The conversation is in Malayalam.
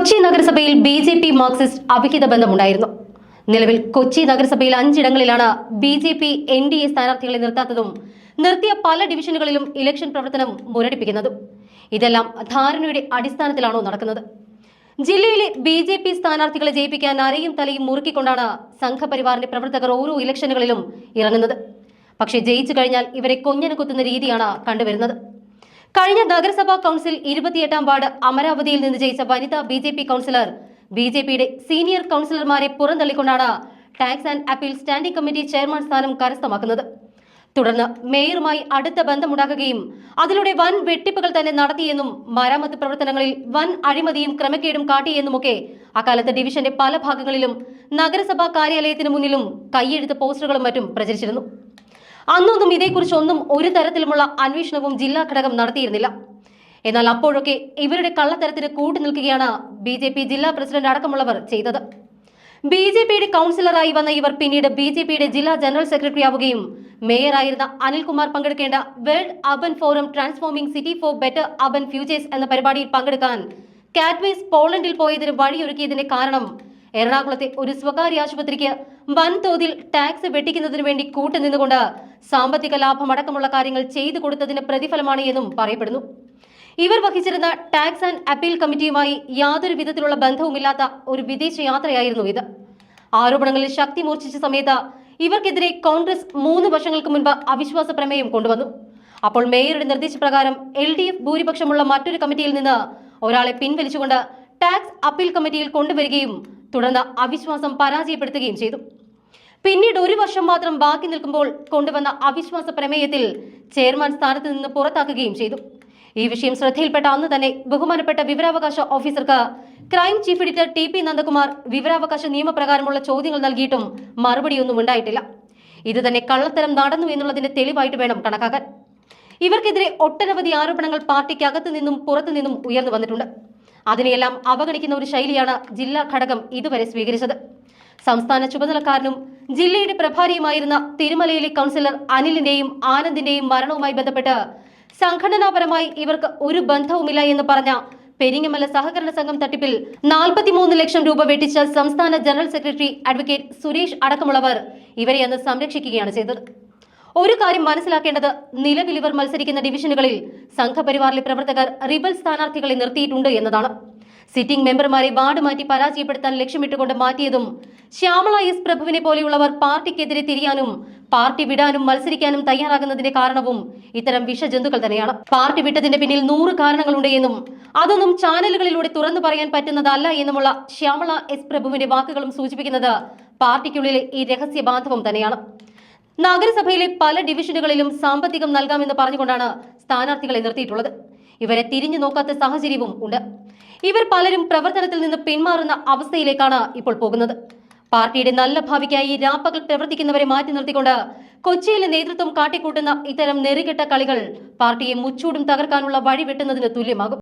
കൊച്ചി നഗരസഭയിൽ ബി.ജെ.പി. മാർക്സിസ്റ്റ് അവിഹിത ബന്ധമുണ്ടായിരുന്നു. നിലവിൽ കൊച്ചി നഗരസഭയിൽ 5 ഇടങ്ങളിലാണ് ബി.ജെ.പി. എൻ.ഡി.എ സ്ഥാനാർത്ഥികളെ നിർത്താത്തതും നിർത്തിയ പല ഡിവിഷനുകളിലും ഇലക്ഷൻ പ്രവർത്തനം മുരടിപ്പിക്കുന്നതും. ഇതെല്ലാം ധാരണയുടെ അടിസ്ഥാനത്തിലാണോ നടക്കുന്നത്? ജില്ലയിലെ ബി.ജെ.പി. സ്ഥാനാർത്ഥികളെ ജയിപ്പിക്കാൻ അരയും തലയും മുറുക്കിക്കൊണ്ടാണ് സംഘപരിവാറിന്റെ പ്രവർത്തകർ ഓരോ ഇലക്ഷനുകളിലും ഇറങ്ങുന്നത്. പക്ഷേ ജയിച്ചു കഴിഞ്ഞാൽ ഇവരെ കൊഞ്ഞന കുത്തുന്ന രീതിയാണ് കണ്ടുവരുന്നത്. കഴിഞ്ഞ നഗരസഭാ കൗൺസിൽ 28-ാം വാർഡ് അമരാവതിയിൽ നിന്ന് ജയിച്ച വനിതാ ബി.ജെ.പി. കൗൺസിലർ ബി.ജെ.പിയുടെ സീനിയർ കൗൺസിലർമാരെ പുറന്തള്ളിക്കൊണ്ടാണ് tax and appeal standing committee chairman സ്ഥാനം കരസ്ഥമാക്കുന്നത്. തുടർന്ന് മേയറുമായി അടുത്ത ബന്ധമുണ്ടാക്കുകയും അതിലൂടെ വൻ വെട്ടിപ്പുകൾ തന്നെ നടത്തിയെന്നും മരാമത്ത് പ്രവർത്തനങ്ങളിൽ വൻ അഴിമതിയും ക്രമക്കേടും കാട്ടിയെന്നുമൊക്കെ അക്കാലത്ത് ഡിവിഷന്റെ പല ഭാഗങ്ങളിലും നഗരസഭാ കാര്യാലയത്തിന് മുന്നിലും കൈയെഴുത്ത് പോസ്റ്ററുകളും മറ്റും പ്രചരിച്ചിരുന്നു. അന്നൊന്നും ഇതേക്കുറിച്ചൊന്നും ഒരു തരത്തിലുമുള്ള അന്വേഷണവും ജില്ലാ ഘടകം നടത്തിയിരുന്നില്ല. എന്നാൽ അപ്പോഴൊക്കെ ഇവരുടെ കള്ളത്തരത്തിന് കൂട്ടുനിൽക്കുകയാണ് ബി.ജെ.പി. ജില്ലാ പ്രസിഡന്റ് അടക്കമുള്ളവർ ചെയ്തത്. ബി.ജെ.പിയുടെ കൗൺസിലറായി വന്ന ഇവർ പിന്നീട് ബി.ജെ.പിയുടെ ജില്ലാ ജനറൽ സെക്രട്ടറി ആവുകയും മേയറായിരുന്ന അനിൽകുമാർ പങ്കെടുക്കേണ്ട world urban forum transforming city for better urban futures എന്ന പരിപാടിയിൽ പങ്കെടുക്കാൻ കാറ്റ്വേസ് പോളണ്ടിൽ പോയതിന് വഴിയൊരുക്കിയതിന്റെ കാരണം എറണാകുളത്തെ ഒരു സ്വകാര്യ ആശുപത്രിക്ക് വൻതോതിൽ ടാക്സ് വെട്ടിക്കുന്നതിനു വേണ്ടി കൂട്ടുനിന്നുകൊണ്ട് സാമ്പത്തിക ലാഭമടക്കമുള്ള കാര്യങ്ങൾ ചെയ്തു കൊടുത്തതിന് പ്രതിഫലമാണ് എന്നും പറയപ്പെടുന്നു. ഇവർ വഹിച്ചിരുന്ന ടാക്സ് ആൻഡ് അപ്പീൽ കമ്മിറ്റിയുമായി യാതൊരു വിധത്തിലുള്ള ബന്ധവുമില്ലാത്ത ഒരു വിദേശ യാത്രയായിരുന്നു ഇത്. ആരോപണങ്ങളിൽ ശക്തി മൂർച്ഛിച്ച സമയത്ത് ഇവർക്കെതിരെ കോൺഗ്രസ് 3 വർഷങ്ങൾക്ക് മുൻപ് അവിശ്വാസ പ്രമേയം കൊണ്ടുവന്നു. അപ്പോൾ മേയറുടെ നിർദ്ദേശപ്രകാരം LDF ഭൂരിപക്ഷമുള്ള മറ്റൊരു കമ്മിറ്റിയിൽ നിന്ന് ഒരാളെ പിൻവലിച്ചുകൊണ്ട് ടാക്സ് അപ്പീൽ കമ്മിറ്റിയിൽ കൊണ്ടുവരികയും തുടർന്ന് അവിശ്വാസം പരാജയപ്പെടുത്തുകയും ചെയ്തു. പിന്നീട് 1 വർഷം മാത്രം ബാക്കി നിൽക്കുമ്പോൾ കൊണ്ടുവന്ന അവിശ്വാസ പ്രമേയത്തിൽ ചെയർമാൻ സ്ഥാനത്ത് നിന്ന് പുറത്താക്കുകയും ചെയ്തു. ഈ വിഷയം ശ്രദ്ധയിൽപ്പെട്ട അന്ന് തന്നെ ബഹുമാനപ്പെട്ട വിവരാവകാശ ഓഫീസർക്ക് crime chief editor T.P. Nandakumar വിവരാവകാശ നിയമപ്രകാരമുള്ള ചോദ്യങ്ങൾ നൽകിയിട്ടും മറുപടിയൊന്നും ഉണ്ടായിട്ടില്ല. ഇത് തന്നെ കള്ളത്തരം നടന്നു എന്നുള്ളതിന്റെ തെളിവായിട്ട് വേണം കണക്കാക്കാൻ. ഇവർക്കെതിരെ ഒട്ടനവധി ആരോപണങ്ങൾ പാർട്ടിക്കകത്തു നിന്നും പുറത്തു നിന്നും ഉയർന്നു വന്നിട്ടുണ്ട്. അതിനെയെല്ലാം അവഗണിക്കുന്ന ഒരു ശൈലിയാണ് ജില്ലാ ഘടകം ഇതുവരെ സ്വീകരിച്ചത്. സംസ്ഥാന ചുമതലക്കാരനും ജില്ലയുടെ പ്രഭാരിയുമായിരുന്ന തിരുമലയിലെ കൗൺസിലർ അനിലിന്റെയും ആനന്ദിന്റെയും മരണവുമായി ബന്ധപ്പെട്ട് സംഘടനാപരമായി ഇവർക്ക് ഒരു ബന്ധവുമില്ല എന്ന് പറഞ്ഞ പെരിങ്ങമല സഹകരണ സംഘം തട്ടിപ്പിൽ 43 ലക്ഷം രൂപ വെട്ടിച്ച സംസ്ഥാന ജനറൽ സെക്രട്ടറി അഡ്വക്കേറ്റ് സുരേഷ് അടക്കമുള്ളവർ ഇവരെ അന്ന് സംരക്ഷിക്കുകയാണ് ചെയ്തത്. ഒരു കാര്യം മനസ്സിലാക്കേണ്ടത്, നിലവിൽ ഇവർ മത്സരിക്കുന്ന ഡിവിഷനുകളിൽ സംഘപരിവാറിലെ പ്രവർത്തകർ റിബൽ സ്ഥാനാർത്ഥികളെ നിർത്തിയിട്ടുണ്ട് എന്നതാണ്. സിറ്റിംഗ് മെമ്പർമാരെ വാർഡ് മാറ്റി പരാജയപ്പെടുത്താൻ ലക്ഷ്യമിട്ടുകൊണ്ട് മാറ്റിയതും ശ്യാമള എസ് പ്രഭുവിനെ പോലെയുള്ളവർ പാർട്ടിക്കെതിരെ തിരിയാനും പാർട്ടി വിടാനും മത്സരിക്കാനും തയ്യാറാകുന്നതിന്റെ കാരണവും ഇത്തരം വിഷജന്തുക്കൾ തന്നെയാണ്. പാർട്ടി വിട്ടതിന്റെ പിന്നിൽ 100 കാരണങ്ങളുണ്ട് എന്നും അതൊന്നും ചാനലുകളിലൂടെ തുറന്നു പറയാൻ പറ്റുന്നതല്ല എന്നുമുള്ള ശ്യാമള എസ് പ്രഭുവിന്റെ വാക്കുകളും സൂചിപ്പിക്കുന്നത് പാർട്ടിക്കുള്ളിലെ ഈ രഹസ്യബാന്ധവം തന്നെയാണ്. നഗരസഭയിലെ പല ഡിവിഷനുകളിലും സാമ്പത്തികം നൽകാമെന്ന് പറഞ്ഞുകൊണ്ടാണ് സ്ഥാനാർത്ഥികളെ നിർത്തിയിട്ടുള്ളത്. ഇവരെ തിരിഞ്ഞു നോക്കാത്ത സാഹചര്യവും ഉണ്ട്. ഇവർ പലരും പ്രവർത്തനത്തിൽ നിന്ന് പിന്മാറുന്ന അവസ്ഥയിലേക്കാണ് ഇപ്പോൾ പോകുന്നത്. പാർട്ടിയുടെ നല്ല ഭാവിക്കായി രാപ്പകൽ പ്രവർത്തിക്കുന്നവരെ മാറ്റി നിർത്തിക്കൊണ്ട് കൊച്ചിയിലെ നേതൃത്വം കാട്ടിക്കൂട്ടുന്ന ഇത്തരം നെറികെട്ട കളികൾ പാർട്ടിയെ മുച്ചൂടും തകർക്കാനുള്ള വഴി വെട്ടുന്നതിന് തുല്യമാകും.